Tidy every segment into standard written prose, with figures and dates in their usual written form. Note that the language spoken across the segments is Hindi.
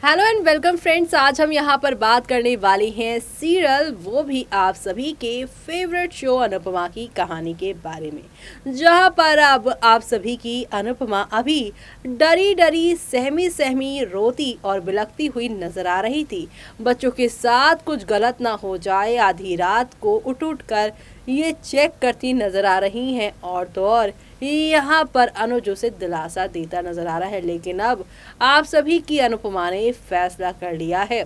Hello and welcome friends. आज हम यहाँ पर बात करने वाले हैं सीरियल, वो भी आप सभी के फेवरेट शो अनुपमा की कहानी के बारे में, जहाँ पर अब आप सभी की अनुपमा अभी डरी डरी सहमी सहमी रोती और बिलखती हुई नजर आ रही थी। बच्चों के साथ कुछ गलत ना हो जाए, आधी रात को उठ उठ कर ये चेक करती नजर आ रही हैं। और तो और यहाँ पर अनुज उसे दिलासा देता नजर आ रहा है। लेकिन अब आप सभी की अनुपमा ने फैसला कर लिया है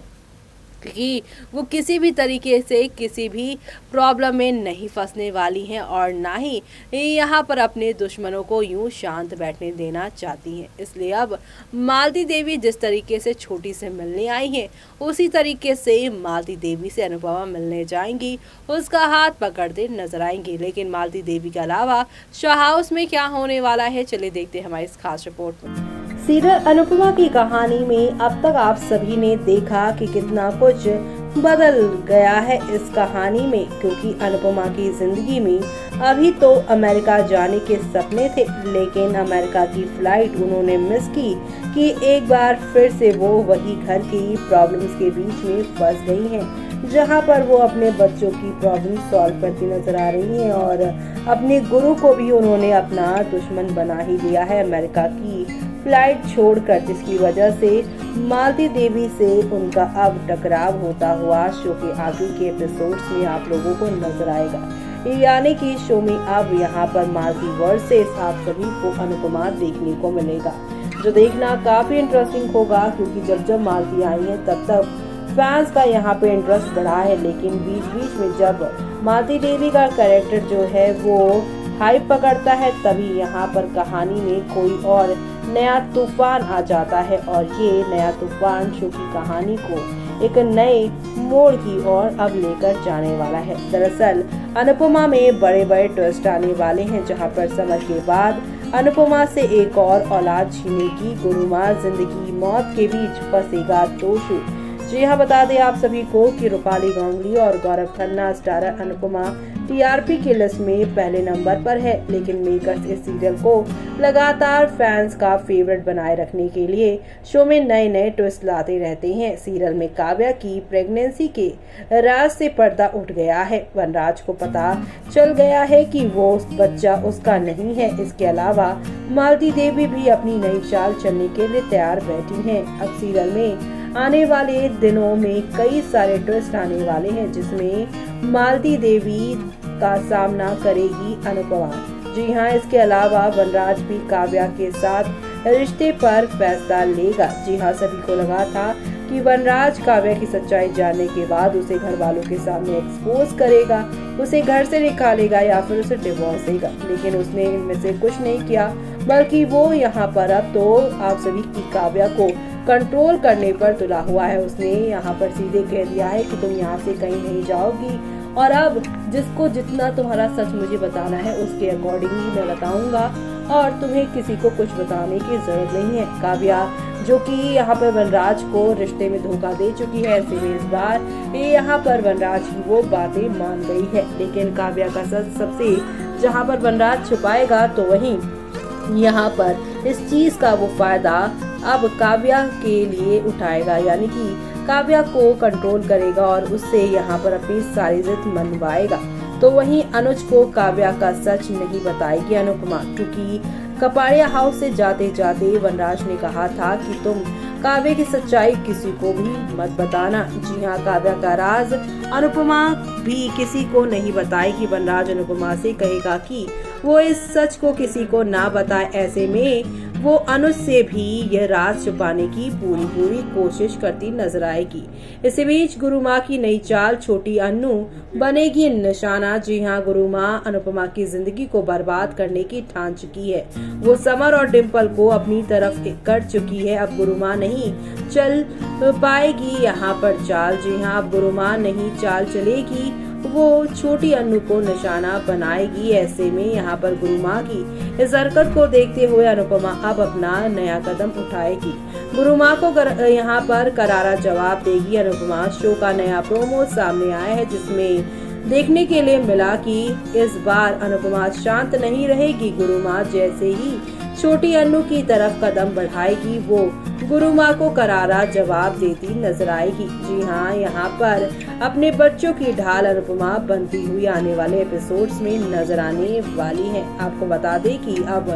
कि वो किसी भी तरीके से किसी भी प्रॉब्लम में नहीं फंसने वाली हैं और ना ही यहाँ पर अपने दुश्मनों को यूं शांत बैठने देना चाहती हैं। इसलिए अब मालती देवी जिस तरीके से छोटी से मिलने आई हैं, उसी तरीके से मालती देवी से अनुपमा मिलने जाएंगी, उसका हाथ पकड़ते नजर आएंगी। लेकिन मालती देवी के अलावा शाह हाउस में क्या होने वाला है, चलिए देखते हैं हमारी इस खास रिपोर्ट में। सीरियल अनुपमा की कहानी में अब तक आप सभी ने देखा कि कितना कुछ बदल गया है इस कहानी में, क्योंकि अनुपमा की जिंदगी में अभी तो अमेरिका जाने के सपने थे, लेकिन अमेरिका की फ्लाइट उन्होंने मिस की कि एक बार फिर से वो वही घर की प्रॉब्लम्स के बीच में फंस गई हैं, जहां पर वो अपने बच्चों की प्रॉब्लम सॉल्व करती नजर आ रही हैं और अपने गुरु को भी उन्होंने अपना दुश्मन बना ही लिया है अमेरिका की फ्लाइट छोड़कर, जिसकी वजह से मालती देवी से उनका अब टकराव होता हुआ शो के आगे के एपिसोड्स में आप लोगों को नजर आएगा। यानी कि शो में अब यहाँ पर मालती वर्सेस आप सभी को अनुपमा देखने को मिलेगा, जो देखना काफी इंटरेस्टिंग होगा, क्योंकि जब मालती आई है तब तक फैंस का यहाँ पे इंटरेस्ट बढ़ा है। लेकिन बीच बीच में जब मालती देवी का कैरेक्टर जो है वो हाइप पकड़ता है, तभी यहाँ पर कहानी में कोई और नया तूफान आ जाता है और ये नया तूफान शो की कहानी को एक नए मोड़ की ओर अब लेकर जाने वाला है। दरअसल अनुपमा में बड़े बड़े ट्विस्ट आने वाले हैं, जहां पर समर के बाद अनुपमा से एक और औलाद छीनेगी गुरुमा, जिंदगी मौत के बीच फंसेगा तोशु। जी हाँ, बता दें आप सभी को कि रूपाली गांगुली और गौरव खन्ना स्टारर अनुपमा टीआरपी की लिस्ट में पहले नंबर पर है। लेकिन मेकर्स इस सीरियल को लगातार फैंस का फेवरेट बनाए रखने के लिए शो में नए नए ट्विस्ट लाते रहते हैं। सीरियल में काव्या की प्रेगनेंसी के राज से पर्दा उठ गया है। वनराज को पता चल गया है कि वो बच्चा उसका नहीं है। इसके अलावा मालती देवी भी अपनी नई चाल चलने के लिए तैयार बैठी है। अब सीरियल में आने वाले दिनों में कई सारे ट्विस्ट आने वाले हैं, जिसमें मालती देवी का सामना करेगी अनुपमा। जी हाँ, इसके अलावा वनराज भी काव्या के साथ रिश्ते पर फैसला लेगा। जी हाँ, सभी को लगा था कि वनराज काव्या की सच्चाई जानने के बाद उसे घर वालों के सामने एक्सपोज करेगा, उसे घर से निकालेगा या फिर उसे डिवोर्स देगा, लेकिन उसने इनमें से कुछ नहीं किया, बल्कि वो यहाँ पर अब तो आप सभी की काव्या को कंट्रोल करने पर तुला हुआ है। उसने यहाँ पर सीधे कह दिया है कि तुम यहाँ से कहीं नहीं जाओगी और अब जिसको जितना तुम्हारा सच मुझे बताना है उसके अकॉर्डिंग ही मैं बताऊंगा और तुम्हें किसी को कुछ बताने की जरूरत नहीं है। काव्या जो कि यहाँ पर वनराज को रिश्ते में धोखा दे चुकी है, ऐसे में इस बार यहाँ पर वनराज की वो बातें मान गई है। लेकिन काव्या का सच सबसे जहाँ पर वनराज छुपाएगा, तो वहीं यहाँ पर इस चीज का वो फायदा अब काव्या के लिए उठाएगा, यानी कि काव्या को कंट्रोल करेगा और उससे यहाँ पर अपनी सारी जिद मनवाएगा। तो वहीं अनुज को काव्या का सच नहीं बताएगी अनुपमा, क्योंकि कपाड़िया हाउस से जाते जाते वनराज ने कहा था कि तुम काव्या की सच्चाई किसी को भी मत बताना। जी हाँ, काव्या का राज अनुपमा भी किसी को नहीं बताएगी। वनराज अनुपमा से कहेगा कि वो इस सच को किसी को ना बताए। ऐसे में वो अनुज से भी यह राज छुपाने की पूरी कोशिश करती नजर आएगी। इसी बीच गुरुमा की नई चाल छोटी अन्नू बनेगी निशाना। जी हाँ, गुरुमा अनुपमा की जिंदगी को बर्बाद करने की ठान चुकी है। वो समर और डिम्पल को अपनी तरफ कर चुकी है। अब गुरुमा नहीं चल पाएगी यहाँ पर चाल। जी हाँ, अब गुरुमा नहीं चाल चलेगी, वो छोटी अन्नू को निशाना बनाएगी। ऐसे में यहाँ पर गुरुमा की इस हरकत को देखते हुए अनुपमा अब अपना नया कदम उठाएगी। गुरुमा को यहाँ पर करारा जवाब देगी अनुपमा। शो का नया प्रोमो सामने आया है, जिसमें देखने के लिए मिला कि इस बार अनुपमा शांत नहीं रहेगी। गुरुमा जैसे ही छोटी अन्नू की तरफ कदम बढ़ाएगी, वो गुरु माँ को करारा जवाब देती नजर आएगी। जी हाँ, यहाँ पर अपने बच्चों की ढाल अनुपमा बनती हुई आने वाले एपिसोड्स में नजर आने वाली है। आपको बता दें कि अब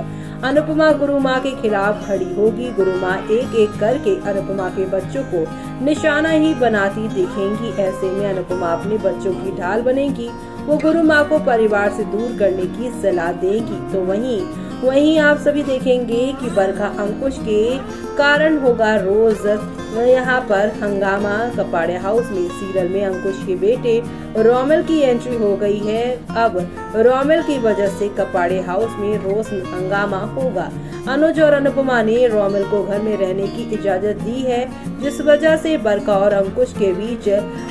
अनुपमा गुरु माँ के खिलाफ खड़ी होगी। गुरु माँ एक एक करके अनुपमा के बच्चों को निशाना ही बनाती दिखेंगी। ऐसे में अनुपमा अपने बच्चों की ढाल बनेगी। वो गुरु माँ को परिवार से दूर करने की सलाह देगी। तो वहीं आप सभी देखेंगे कि बरखा अंकुश के कारण होगा रोज यहाँ पर हंगामा। कपाड़े हाउस में सीरियल में अंकुश के बेटे रोमेल की एंट्री हो गई है। अब रोमेल की वजह से कपाड़े हाउस में रोज हंगामा होगा। अनुज और अनुपमा ने रोमेल को घर में रहने की इजाजत दी है, जिस वजह से बरखा और अंकुश के बीच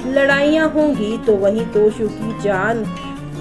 लड़ाइयाँ होंगी। तो वहीं तोशु की जान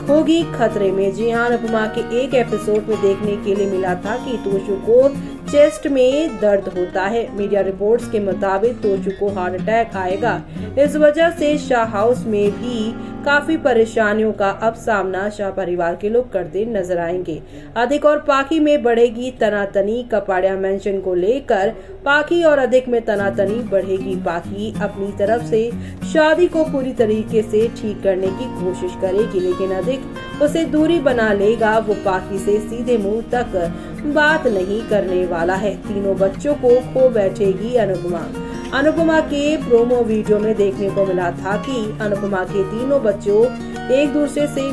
होगी खतरे में। जी हाँ, अनुपमा के एक एपिसोड में देखने के लिए मिला था कि तोशु को चेस्ट में दर्द होता है। मीडिया रिपोर्ट्स के मुताबिक तोशु को हार्ट अटैक आएगा। इस वजह से शाह हाउस में भी काफी परेशानियों का अब सामना शाह परिवार के लोग करते नजर आएंगे। अधिक और पाखी में बढ़ेगी तनातनी। कपाड़िया मेंशन को लेकर पाखी और अधिक में तनातनी बढ़ेगी। पाखी अपनी तरफ से शादी को पूरी तरीके से ठीक करने की कोशिश करेगी, लेकिन अधिक उसे दूरी बना लेगा। वो पाखी से सीधे मुंह तक बात नहीं करने वाला है। तीनों बच्चों को खो बैठेगी अनुपमा के प्रोमो वीडियो में देखने को मिला था कि अनुपमा के तीनों बच्चों एक दूसरे से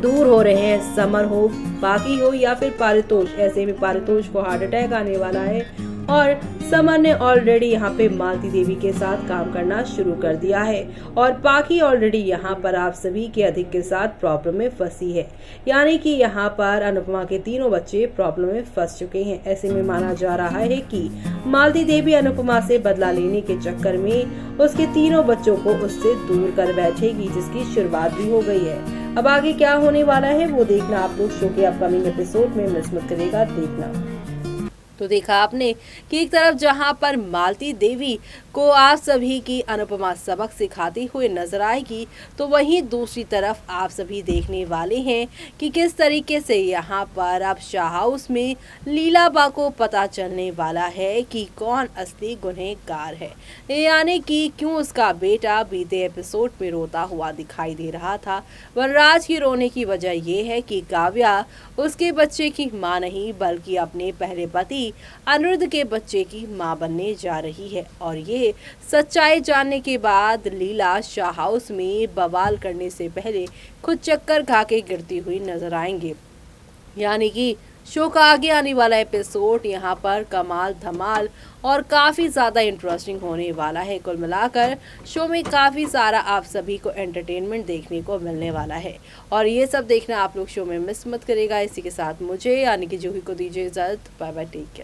दूर हो रहे हैं। समर हो, पाखी हो या फिर पारितोष। ऐसे में पारितोष को हार्ट अटैक आने वाला है और समर ने ऑलरेडी यहाँ पे मालती देवी के साथ काम करना शुरू कर दिया है और पाखी ऑलरेडी यहाँ पर आप सभी के अधिक के साथ प्रॉब्लम में फंसी है। यानी कि यहाँ पर अनुपमा के तीनों बच्चे प्रॉब्लम में फंस चुके हैं। ऐसे में माना जा रहा है कि मालती देवी अनुपमा से बदला लेने के चक्कर में उसके तीनों बच्चों को उससे दूर कर बैठेगी, जिसकी शुरुआत भी हो गई है। अब आगे क्या होने वाला है वो देखना आप लोग शो के अपकमिंग एपिसोड में मिस मत करेगा देखना। तो देखा आपने कि एक तरफ जहां पर मालती देवी को आप सभी की अनुपमा सबक सिखाती हुई नजर आएगी, तो वहीं दूसरी तरफ आप सभी देखने वाले हैं कि किस तरीके से यहां पर अब शाह हाउस में लीलाबा को पता चलने वाला है कि कौन असली गुनहगार है। यानी कि क्यों उसका बेटा बीते एपिसोड में रोता हुआ दिखाई दे रहा था। वनराज की रोने की वजह यह है कि काव्या उसके बच्चे की मां नहीं बल्कि अपने पहले पति अनिरुद्ध के बच्चे की मां बनने जा रही है। और ये सच्चाई जानने के बाद लीला शाह हाउस में बवाल करने से पहले खुद चक्कर खा के गिरती हुई नजर आएंगे। यानी कि शो का आगे आने वाला एपिसोड यहाँ पर कमाल धमाल और काफ़ी ज़्यादा इंटरेस्टिंग होने वाला है। कुल मिलाकर शो में काफ़ी सारा आप सभी को एंटरटेनमेंट देखने को मिलने वाला है और ये सब देखना आप लोग शो में मिस मत करेगा। इसी के साथ मुझे यानी कि जूही को दीजिए इजाज़त। Bye bye, take care.